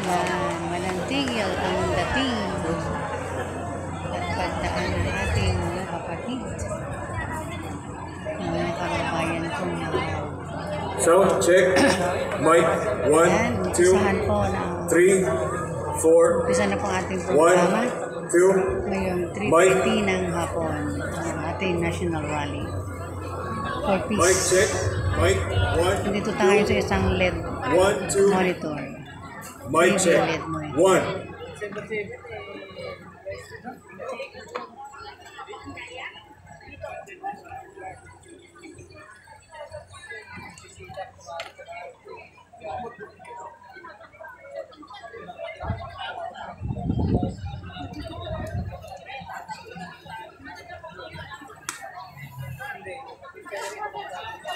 Yan, walang tigil ang dating at pagdaan ng ating mga kapatid, mga kababayan ko na. So, check. Mic. 1, 2, Umpisahan po ng 3, 4. umpisa na po ang ating programa. 1, 2. Ngayong 3:30 ng hapon, ang ating national rally for Mic peace. check. Mic. 1, Dito tayo sa isang LED 1, 2. monitor. Mic check. 1.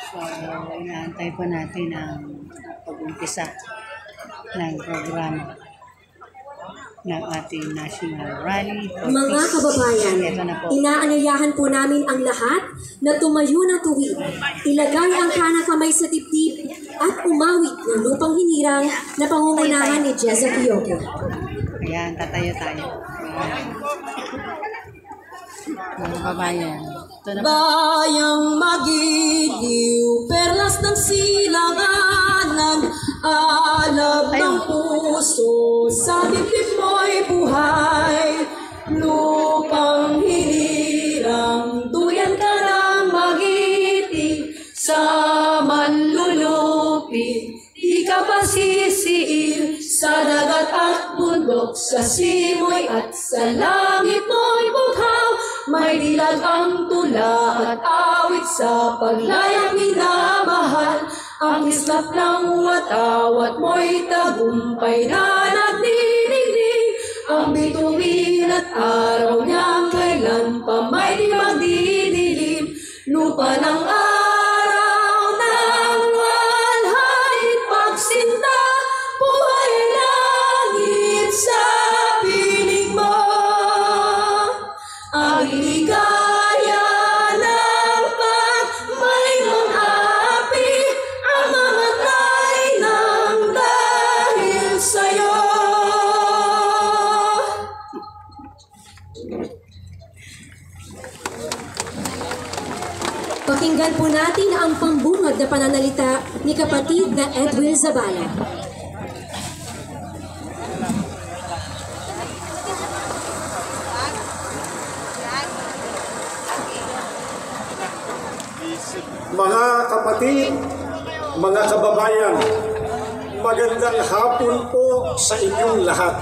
So, inaantay po natin ang pag-umpisa ng programa ng ating national rally for Mga peace. kababayan, Ito na po. inaanyayahan po namin ang lahat na tumayo na tuwid, ilagay ang kanang kamay sa dibdib at umawit ng lupang hinirang na pangungunahan ni Jeza Quijote. Ayan, tatayo tayo. Ayan. Mga kababayan, ito na po. Bayang magiliw, perlas ng silanganan, alab ng puso, sa dibdib mo'y buhay. Lupang hinirang, duyan ka ng magiting, sa manlulupi, di ka pasisiil, sa dagat at bundok, sa simoy at sa langit mo'y bughaw. May dilag ang tula at awit sa paglayang minamahal. Ang islap ng watawat mo'y tagumpay na nagniningning. Ang bituin at araw niyang kailan pa may di magdidilim. Lupa ng araw ng walhait pagsinta, buhay langit sa piling mo. Ang ligaya ng pagmayroong api, ang mamatay ng dahil sa'yo. Pakinggan po natin ang pambungad na pananalita ni kapatid na Edwin Zabala. Mga kapatid, mga kababayan, magandang hapon po sa inyong lahat.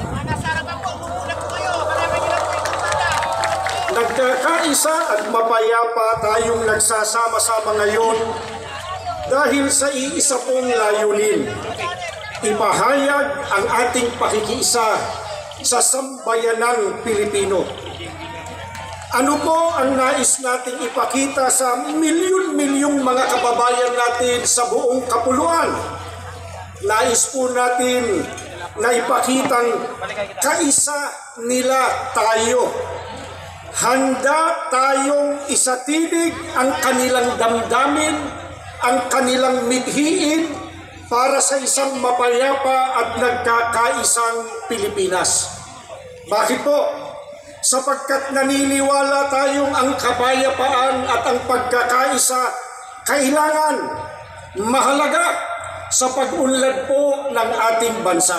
Nagkakaisa at mapayapa tayong nagsasama-sama ngayon dahil sa iisa pong layunin. Ipahayag ang ating pakikiisa sa sambayanang Pilipino. Ano po ang nais nating ipakita sa milyon-milyong mga kababayan natin sa buong kapuluan? Nais po natin na ipakitang kaisa nila tayo. Handa tayong isatinig ang kanilang damdamin, ang kanilang mithiin para sa isang mapayapa at nagkakaisang Pilipinas. Bakit po? Sapagkat naniniwala tayong ang kapayapaan at ang pagkakaisa kailangan mahalaga sa pag-unlad po ng ating bansa.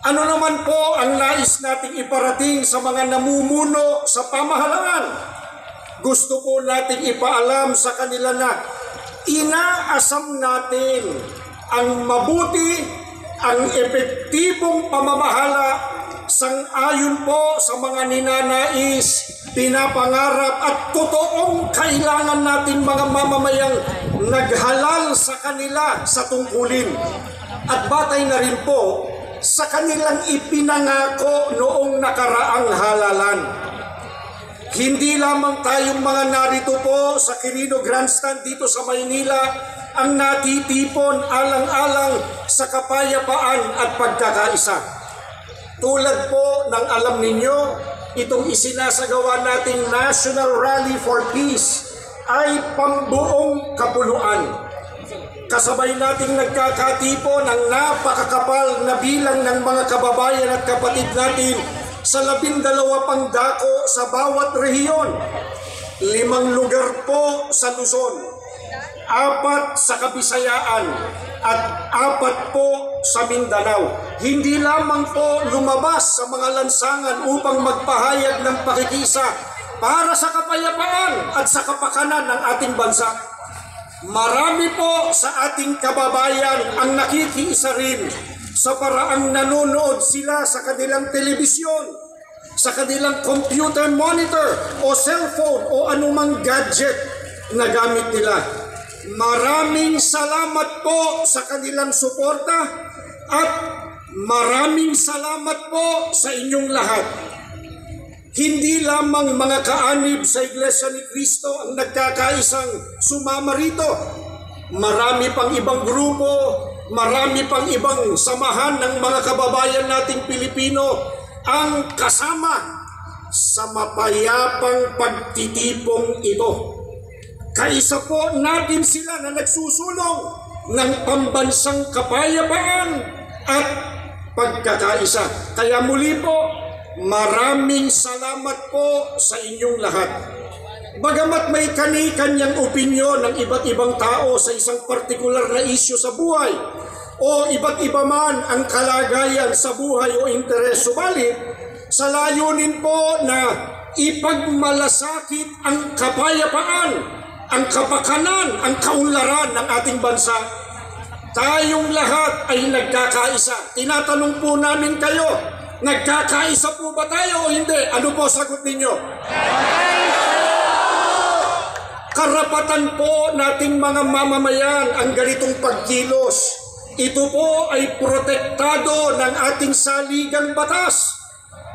Ano naman po ang nais nating iparating sa mga namumuno sa pamahalaan? Gusto po nating ipaalam sa kanila na inaasam natin ang mabuti, ang epektibong pamamahala sang-ayon po sa mga ninanais, pinapangarap at totoong kailangan natin mga mamamayang naghalal sa kanila sa tungkulin. At batay na rin po sa kanilang ipinangako noong nakaraang halalan. Hindi lamang tayong mga narito po sa Quirino Grandstand dito sa Maynila ang natitipon alang-alang sa kapayapaan at pagkakaisa. Tulad po ng alam ninyo, itong isinasagawa nating National Rally for Peace ay pambuong kapuluan. kasabay nating nagkakatipo ng napakakapal na bilang ng mga kababayan at kapatid natin sa 12 pang dako sa bawat rehiyon. 5 lugar po sa Luzon, 4 sa Kabisayaan, at 4 po sa Mindanao. Hindi lamang po lumabas sa mga lansangan upang magpahayag ng pakikisa para sa kapayapaan at sa kapakanan ng ating bansa. Marami po sa ating kababayan ang nakikiisa rin sa paraang nanonood sila sa kanilang telebisyon, sa kanilang computer monitor o cellphone o anumang gadget na gamit nila. Maraming salamat po sa kanilang suporta at maraming salamat po sa inyong lahat. Hindi lamang mga kaanib sa Iglesia ni Cristo ang nagkakaisang sumama rito. Marami pang ibang grupo, marami pang ibang samahan ng mga kababayan nating Pilipino ang kasama sa mapayapang pagtitipong ito. Kaisa po natin sila na nagsusulong ng pambansang kapayapaan at pagkakaisa. Kaya muli po, maraming salamat po sa inyong lahat. Bagamat may kani-kanyang opinyon ng iba't ibang tao sa isang partikular na isyu sa buhay o iba't iba man ang kalagayan sa buhay o interes, subalit sa layunin po na ipagmalasakit ang kapayapaan, ang kapakanan, ang kaunlaran ng ating bansa, tayong lahat ay nagkakaisa. Tinatanong po namin kayo, nagkakaisa po ba tayo o hindi? Ano po sagot ninyo? Karapatan po nating mga mamamayan ang ganitong pagkilos. Ito po ay protektado ng ating saligang batas.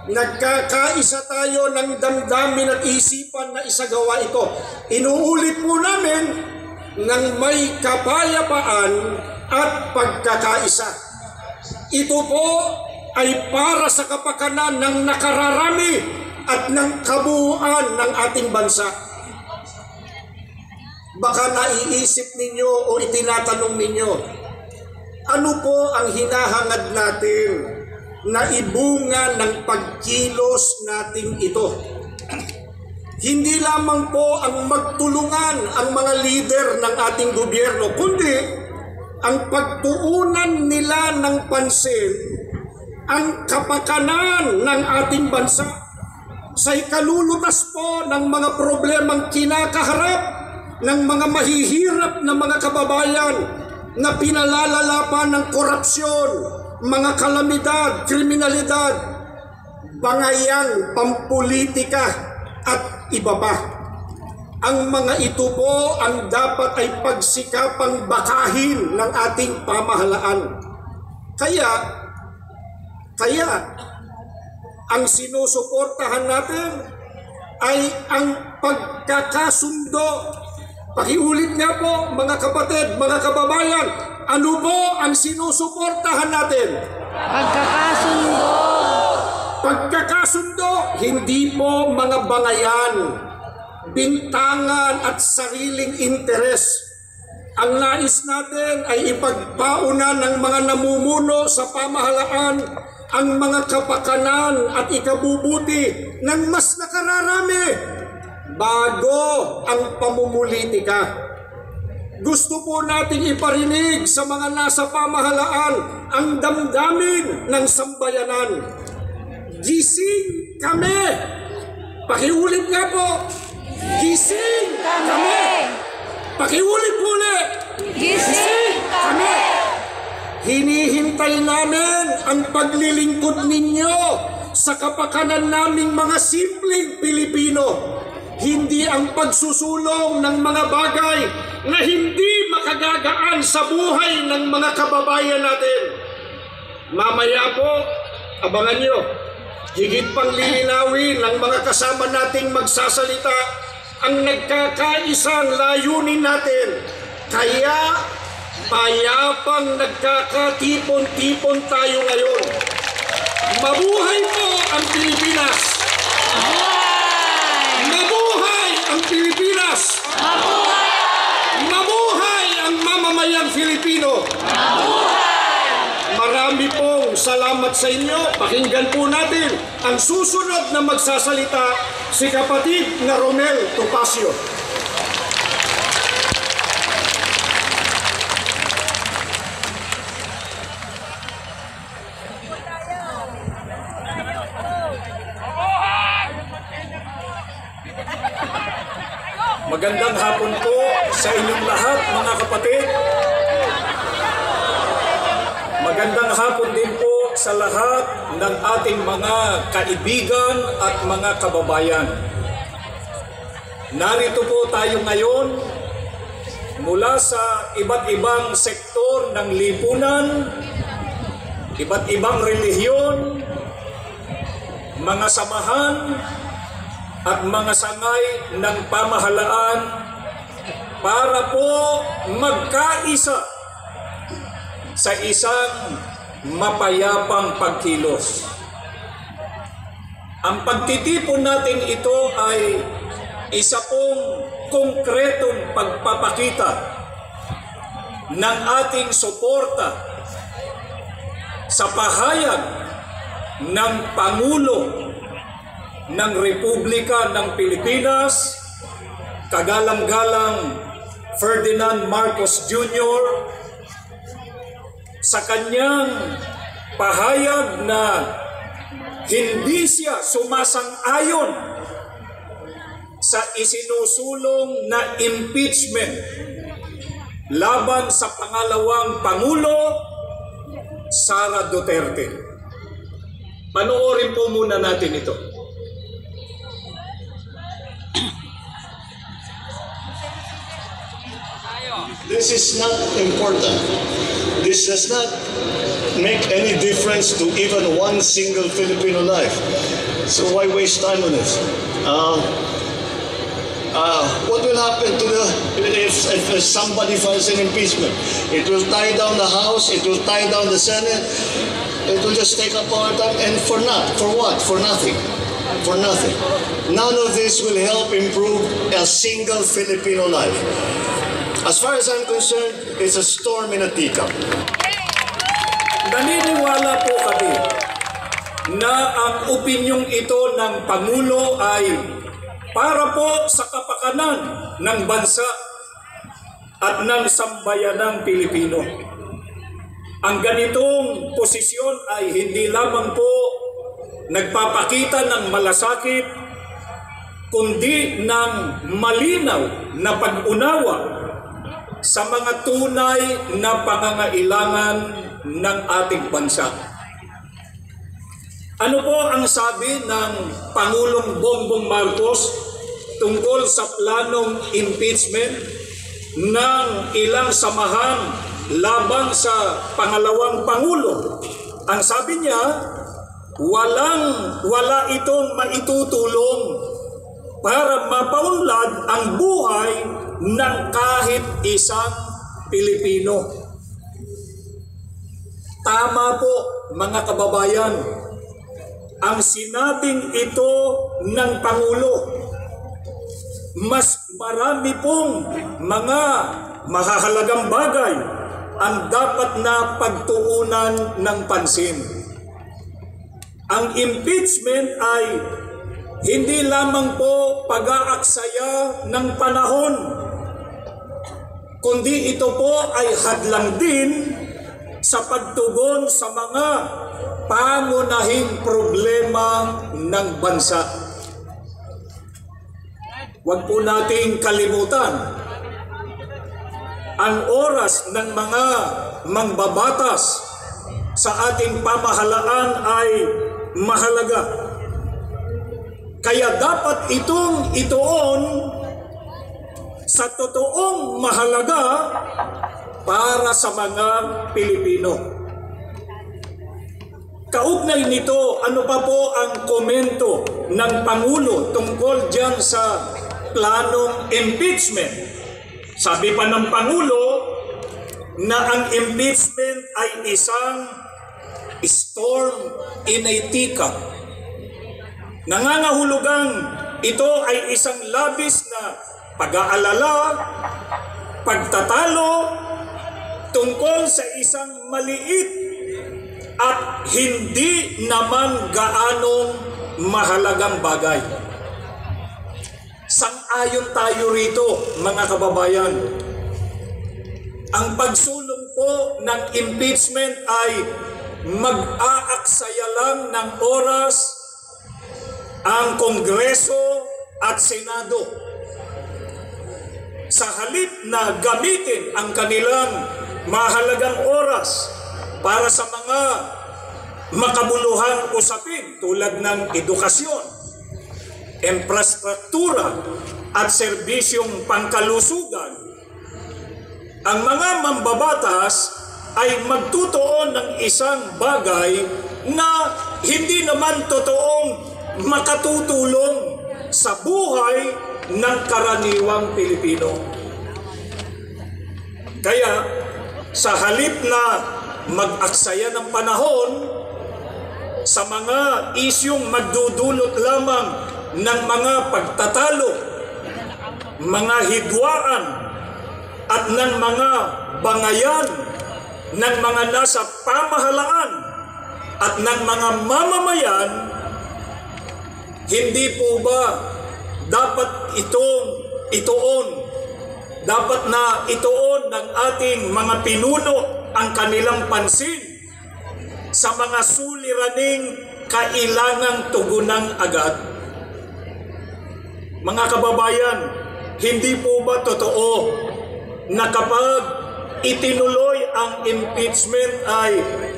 Nagkakaisa tayo ng damdamin at isipan na isagawa ito. Inuulit po namin ng may kapayapaan at pagkakaisa. Ito po ay para sa kapakanan ng nakararami at ng kabuuan ng ating bansa. Baka naiisip ninyo o itinatanong ninyo, ano po ang hinahangad natin na ibunga ng pagkilos nating ito? Hindi lamang po ang magtulungan ang mga lider ng ating gobyerno, kundi ang pagtuunan nila ng pansin ang kapakanan ng ating bansa sa ikalulutas po ng mga problemang kinakaharap ng mga mahihirap na mga kababayan na pinalalalapan ng korupsyon, mga kalamidad, kriminalidad, bangayang pampolitika at iba pa. Ang mga ito po ang dapat ay pagsikapang bakahin ng ating pamahalaan. Kaya ang sinusuportahan natin ay ang pagkakasundo. Pakiulit nga po mga kapatid, mga kababayan, ano po ang sinusuportahan natin? Pagkakasundo. Pagkakasundo, hindi po mga bangayan, bintangan at sariling interes. Ang nais natin ay ipagpauna ng mga namumuno sa pamahalaan ang mga kapakanan at ikabubuti ng mas nakararami bago ang pamumulitika. Gusto po nating iparinig sa mga nasa pamahalaan ang damdamin ng sambayanan. Gising kami! Pakiulit nga po! Gising kami! Pakiulit po ulit! Gising kami! Hinihintay namin ang paglilingkod ninyo sa kapakanan naming mga simpleng Pilipino. Hindi ang pagsusulong ng mga bagay na hindi makagagaan sa buhay ng mga kababayan natin. Mamaya po, abangan nyo, higit pang lilinawin ng mga kasama nating magsasalita ang nagkakaisang layunin natin. Kaya payapang nagkakatipon-tipon tayo ngayon. Mabuhay po ang Pilipinas! Mabuhay ang Pilipinas! Mabuhay! Mabuhay ang mamamayang Filipino. Marami pong salamat sa inyo. Pakinggan po natin ang susunod na magsasalita, si kapatid na Romel Topacio. Magandang hapon po sa inyong lahat, mga kapatid. Magandang hapon din po sa lahat ng ating mga kaibigan at mga kababayan. Narito po tayo ngayon mula sa iba't ibang sektor ng lipunan, iba't ibang relihiyon, mga samahan, at mga sangay ng pamahalaan para po magkaisa sa isang mapayapang pagkilos. Ang pagtitipon natin ito ay isa pong konkretong pagpapakita ng ating suporta sa pahayag ng Pangulo ng Republika ng Pilipinas, kagalang-galang Ferdinand Marcos Jr., sa kanyang pahayag na hindi siya sumasang-ayon sa isinusulong na impeachment laban sa pangalawang Pangulo, Sara Duterte. Panoorin po muna natin ito. This is not important. This does not make any difference to even one single Filipino life. So why waste time on this? What will happen to if somebody files an impeachment? It will tie down the House, it will tie down the Senate, it will just take up our time, and for what? For nothing. For nothing. None of this will help improve a single Filipino life. As far as I'm concerned, it's a storm in a teacup. Naniniwala po kami na ang opinyong ito ng Pangulo ay para po sa kapakanan ng bansa at ng sambayanang Pilipino. Ang ganitong posisyon ay hindi lamang po nagpapakita ng malasakit, kundi ng malinaw na pag-unawa sa mga tunay na pangangailangan ng ating bansa. Ano po ang sabi ng Pangulong Bongbong Marcos tungkol sa planong impeachment ng ilang samahan laban sa pangalawang Pangulo? Ang sabi niya, wala itong maitutulong para mapaunlad ang buhay ng kahit isang Pilipino. Tama po, mga kababayan, ang sinabing ito ng Pangulo. Mas marami pong mga mahahalagang bagay ang dapat na pagtuunan ng pansin. Ang impeachment ay hindi lamang po pag-aaksaya ng panahon, kundi ito po ay hadlang din sa pagtugon sa mga pangunahing problema ng bansa. Huwag po nating kalimutan, ang oras ng mga mangbabatas sa ating pamahalaan ay mahalaga. Kaya dapat itong ituon sa totoong mahalaga para sa mga Pilipino. Kaugnay nito, ano pa po ang komento ng Pangulo tungkol dyan sa planong impeachment? Sabi pa ng Pangulo na ang impeachment ay isang storm in a teacup. Nangangahulugang ito ay isang labis na pag-aalala pagtatalo tungkol sa isang maliit at hindi naman gaanong mahalagang bagay. Sang-ayon tayo rito, mga kababayan. Ang pagsulong po ng impeachment ay mag-aaksaya lang ng oras ang Kongreso at Senado. Sa halip na gamitin ang kanilang mahalagang oras para sa mga makabuluhang usapin tulad ng edukasyon, infrastruktura at serbisyong pangkalusugan, ang mga mambabatas ay magtutuon ng isang bagay na hindi naman totoong makatutulong sa buhay ng karaniwang Pilipino. Kaya sa halip na mag-aksaya ng panahon sa mga isyong magdudulot lamang ng mga pagtatalo, mga hidwaan at ng mga bangayan ng mga nasa pamahalaan at ng mga mamamayan, hindi po ba dapat dapat na ituon ng ating mga pinuno ang kanilang pansin sa mga suliraning kailangang tugunan agad? Mga kababayan, hindi po ba totoo na kapag itinuloy ang impeachment ay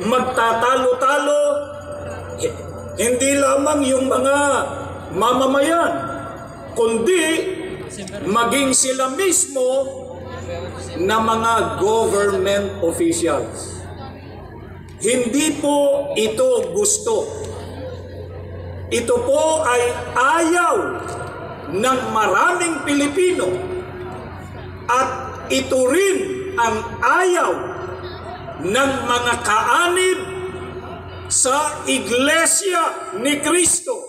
magtatalo-talo hindi lamang yung mga mamamayan, kundi maging sila mismo na mga government officials. Hindi po ito gusto. Ito po ay ayaw ng maraming Pilipino at ito rin ang ayaw ng mga kaanib sa Iglesia ni Cristo.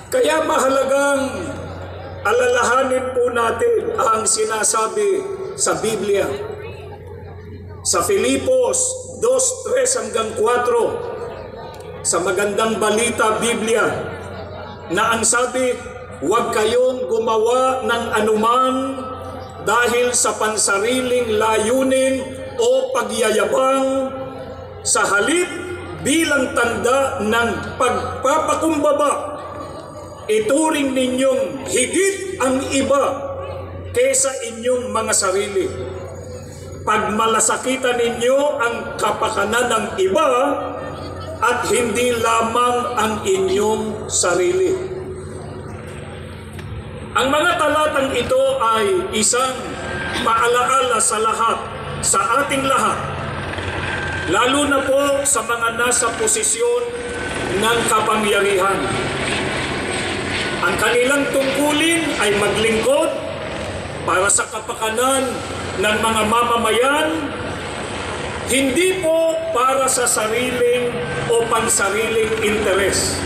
Kaya mahalagang alalahanin po natin ang sinasabi sa Biblia. Sa Filipos 2:3-4, sa Magandang Balita Biblia, na ang sabi, huwag kayong gumawa ng anuman dahil sa pansariling layunin o pagyayabang, sa halip bilang tanda ng pagpapakumbaba, ituring ninyong higit ang iba kaysa inyong mga sarili. Pagmalasakitan ninyo ang kapakanan ng iba at hindi lamang ang inyong sarili. Ang mga talatang ito ay isang paalaala sa lahat, sa ating lahat, lalo na po sa mga nasa posisyon ng kapangyarihan. Ang kanilang tungkulin ay maglingkod para sa kapakanan ng mga mamamayan, hindi po para sa sariling o pansariling interes.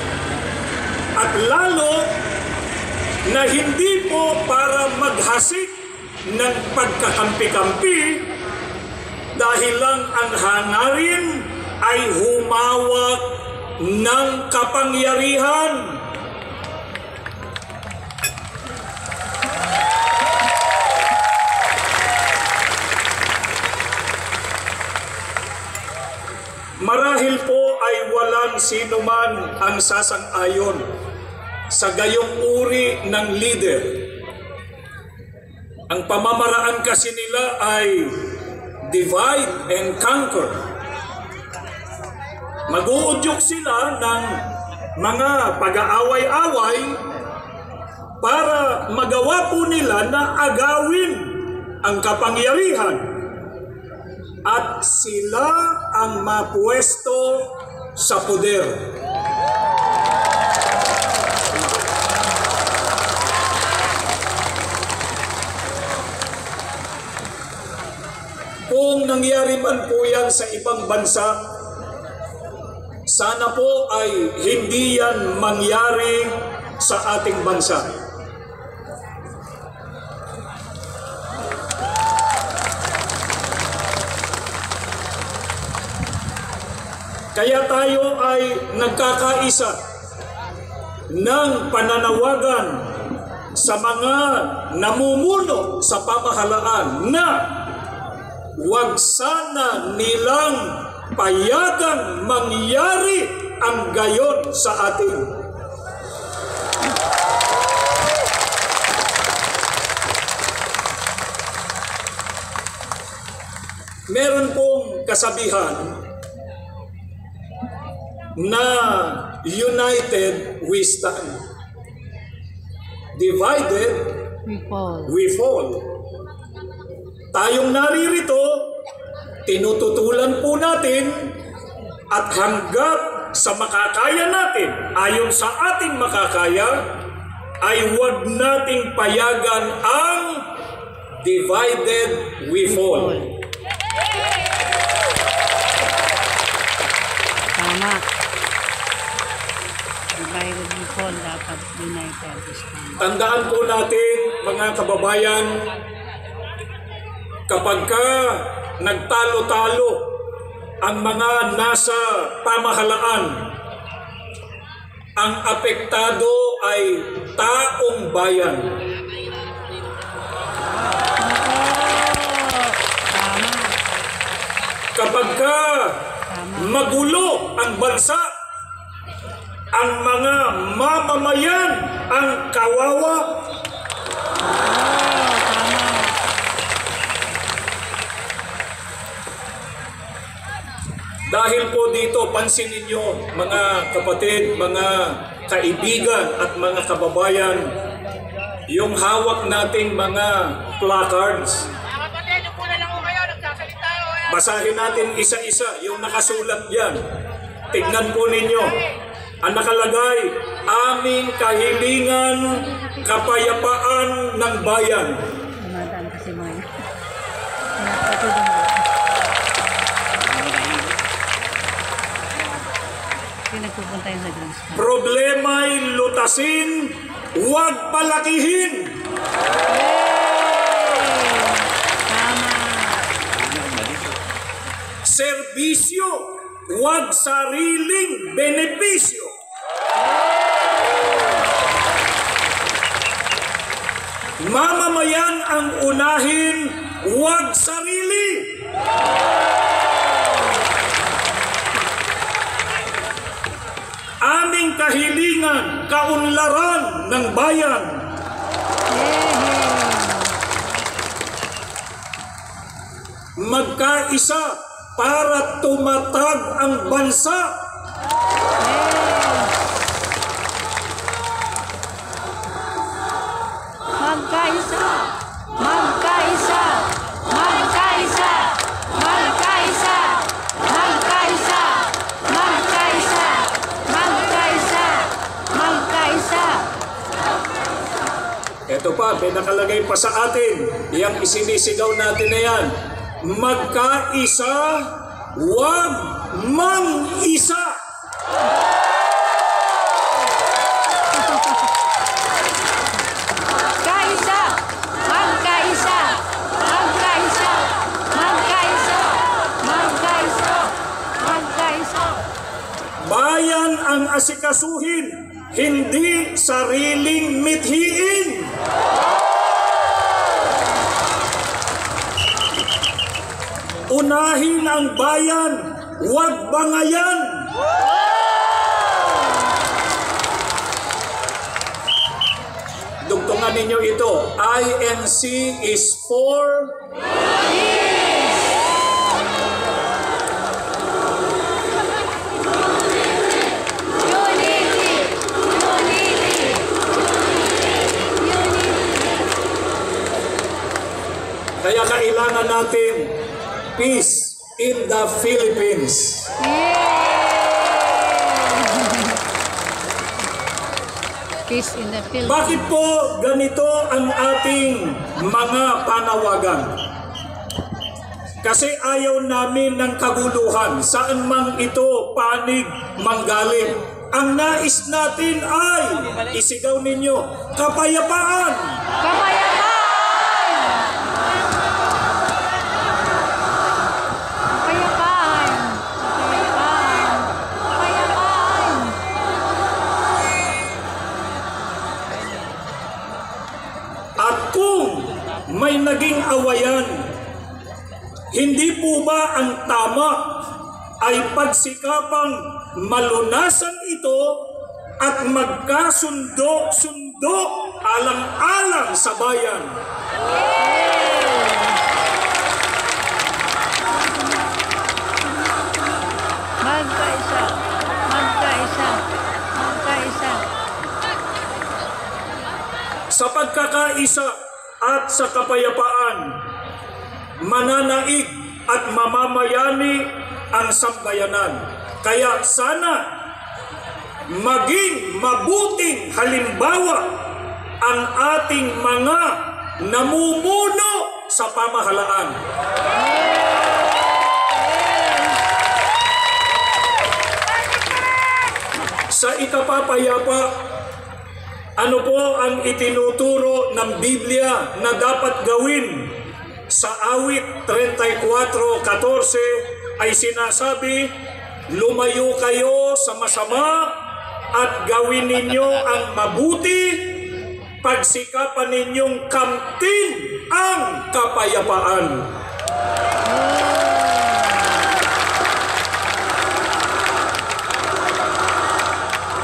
At lalo na hindi po para maghasik ng pagkakampi-kampi dahil lang ang hangarin ay humawak ng kapangyarihan. Marahil po ay walang sino man ang sasang-ayon sa gayong uri ng leader. Ang pamamaraan kasi nila ay divide and conquer. Mag-uudyok sila ng mga pag-aaway-away para magawa po nila na agawin ang kapangyarihan at sila ang mapuesto sa poder. Kung nangyari man po yan sa ibang bansa, Sana po ay hindi yan mangyari sa ating bansa. Kaya tayo ay nagkakaisa ng pananawagan sa mga namumuno sa pamahalaan na huwag sana nilang payagang mangyari ang gayon sa atin. Meron pong kasabihan na united we stand, divided we fall. Tayong naririto, tinututulan po natin at hanggat sa makakaya natin, ayon sa ating makakaya, ay huwag nating payagan ang divided we fall. Tama. Divided we fall, dapat united we stand. Tandaan po natin, mga kababayan, kapag ka nagtalo-talo ang mga nasa pamahalaan, ang apektado ay taong bayan. Kapag ka magulo ang bansa, ang mga mamamayan ang kawawa. Dahil po dito, pansin ninyo mga kapatid, mga kaibigan at mga kababayan, yung hawak nating mga placards. Basahin natin isa-isa yung nakasulat yan. Tignan po ninyo. Ang nakalagay, aming kahilingan, kapayapaan ng bayan. Dumadaan kasi mga yun. Nagpupunta yun sa Jones. Problema'y lutasin, huwag palakihin. Serbisyo, huwag sariling benepisyo. Mamamayan ang unahin, huwag sarili. Aming kahilingan, kaunlaran ng bayan. Magkaisa para tumatag ang bansa. Magkaisa! Magkaisa! Magkaisa! Magkaisa! Magkaisa! Magkaisa! Magkaisa! Magkaisa! Ito pa, may nakalagay pa sa atin. Yang isinisigaw natin na yan. Magkaisa, huwag mang-isa. Magkaisa! Magkaisa! Magkaisa! Magkaisa! Magkaisa! Magkaisa! Bayan ang asikasuhin, hindi sariling mithiin. Unahin ang bayan, huwag bangayan. Dugtungan ninyo ito. INC is for kaya kailangan natin peace in the Philippines. Peace in the Philippines. Bakit po ganito ang ating mga panawagan? Kasi ayaw namin ng kaguluhan, saan man ito panig manggaling. Ang nais natin ay, isigaw ninyo, kapayapaan! Kapayapaan! Kapayapaan! Kapayapaan! Kapayapaan! At kung may naging awayan, hindi po ba ang tama ay pagsikapang malunasan ito at magkasundo-sundo alang-alang sa bayan? Magkaisa! Magkaisa! Magkaisa! Sa pagkakaisa at sa kapayapaan, mananaig at mamamayani ang sambayanan. Kaya sana maging mabuting halimbawa ang ating mga namumuno sa pamahalaan. Sa ikapapayapa, ano po ang itinuturo ng Biblia na dapat gawin? Sa awit 34:14 ay sinasabi, lumayo kayo sa masama at gawin ninyo ang mabuti, pagsikapan ninyong kamtin ang kapayapaan.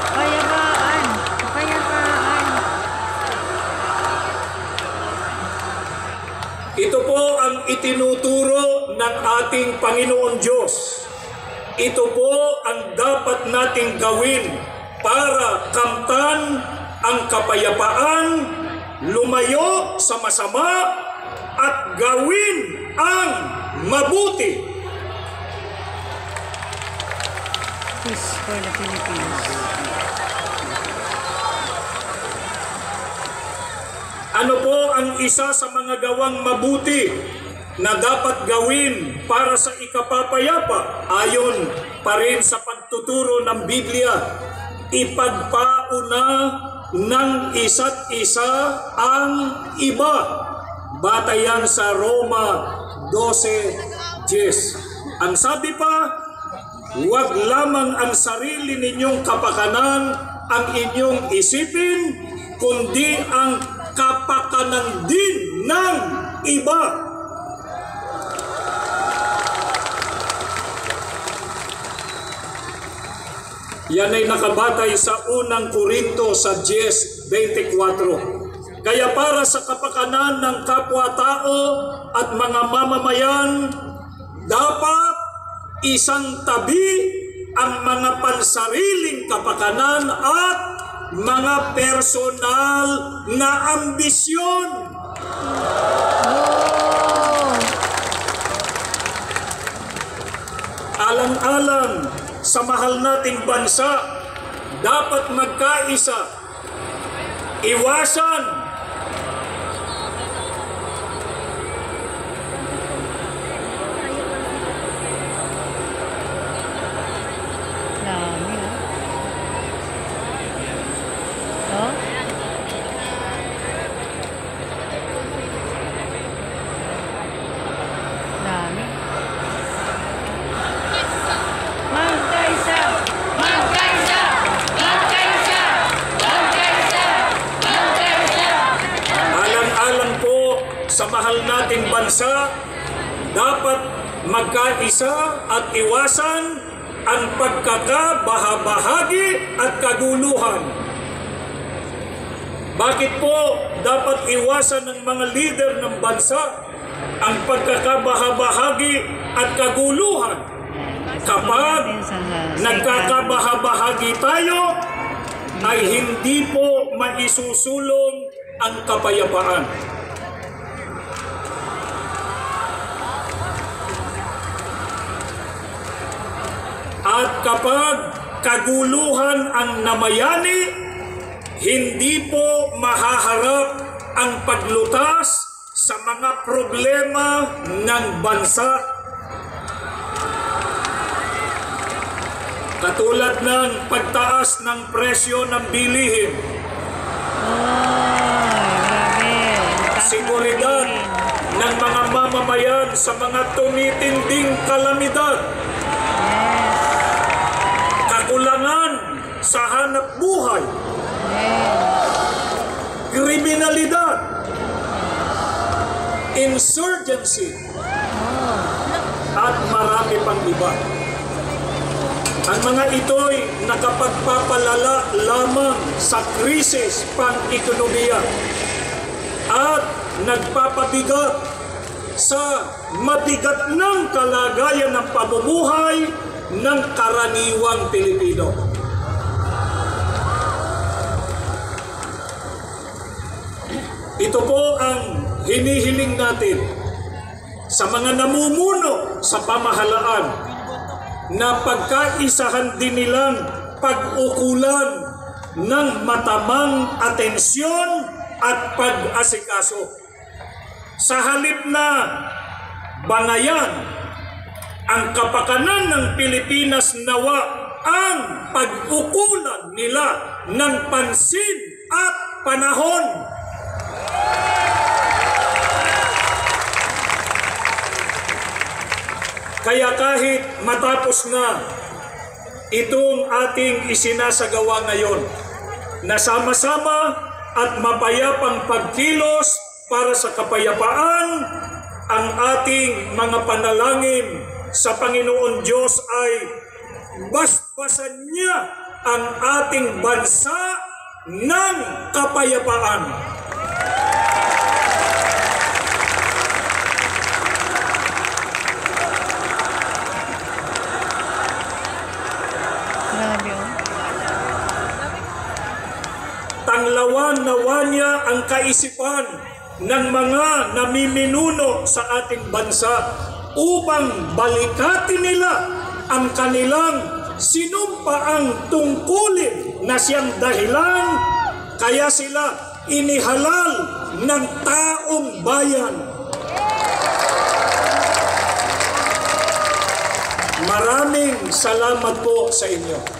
Kapayapaan! Kapayapaan! Ito po ang itinuturo ng ating Panginoon Diyos. Ito po ang dapat nating gawin para kamtan ang kapayapaan, lumayo sa masama, at gawin ang mabuti. Peace for the Philippines. Ano po ang isa sa mga gawang mabuti na dapat gawin para sa ikapapayapa? Ayon pa rin sa pagtuturo ng Biblia, ipagpauna ng isa't isa ang iba. Batayan sa Roma 12:10. Ang sabi pa, huwag lamang ang sarili ninyong kapakanan ang inyong isipin, kundi ang kapakanan din ng iba. Yan ay nakabatay sa unang Korinto sa 10:24. Kaya para sa kapakanan ng kapwa-tao at mga mamamayan, dapat isang tabi ang mga pansariling kapakanan at mga personal na ambisyon. Alang-alang sa mahal nating bansa, dapat magkaisa, iwasan Dami, oh. Dami. Magkaisa! Magkaisa! Magkaisa! Magkaisa! Magkaisa! alang-alang po sa mahal nating bansa, dapat magkaisa at iwasan ang pagkakabahabahagi at kaguluhan. Bakit po dapat iwasan ng mga leader ng bansa ang pagkakabahabahagi at kaguluhan? Kapag nagkakabahabahagi tayo, ay hindi po maisusulong ang kapayapaan. At kapag kaguluhan ang namayani, hindi po mahaharap ang paglutas sa mga problema ng bansa. Katulad ng pagtaas ng presyo ng bilihin, seguridad ng mga mamamayan sa mga tumitinding kalamidad, kakulangan sa hanap buhay, kriminalidad, insurgency, at marami pang iba. Ang mga ito'y nakapagpapalala lamang sa krisis pang-ekonomiya at nagpapabigat sa mabigat ng kalagayan ng pamumuhay ng karaniwang Pilipino. Ito po ang hinihiling natin sa mga namumuno sa pamahalaan na pagkaisahan din nilang pag-ukulan ng matamang atensyon at pag-asikaso. Sa halip na bangayan ang kapakanan ng Pilipinas, nawa ang pag-ukulan nila ng pansin at panahon. Kaya kahit matapos na itong ating isinasagawa ngayon, na sama-sama at mapayapang pagkilos para sa kapayapaan, ang ating mga panalangin sa Panginoon Diyos ay basbasan niya ang ating bansa ng kapayapaan. Tanglawan nawa niya ang kaisipan ng mga namiminuno sa ating bansa upang balikatin nila ang kanilang sinumpaang tungkulin na siyang dahilan kaya sila inihalal ng taong bayan. Maraming salamat po sa inyo.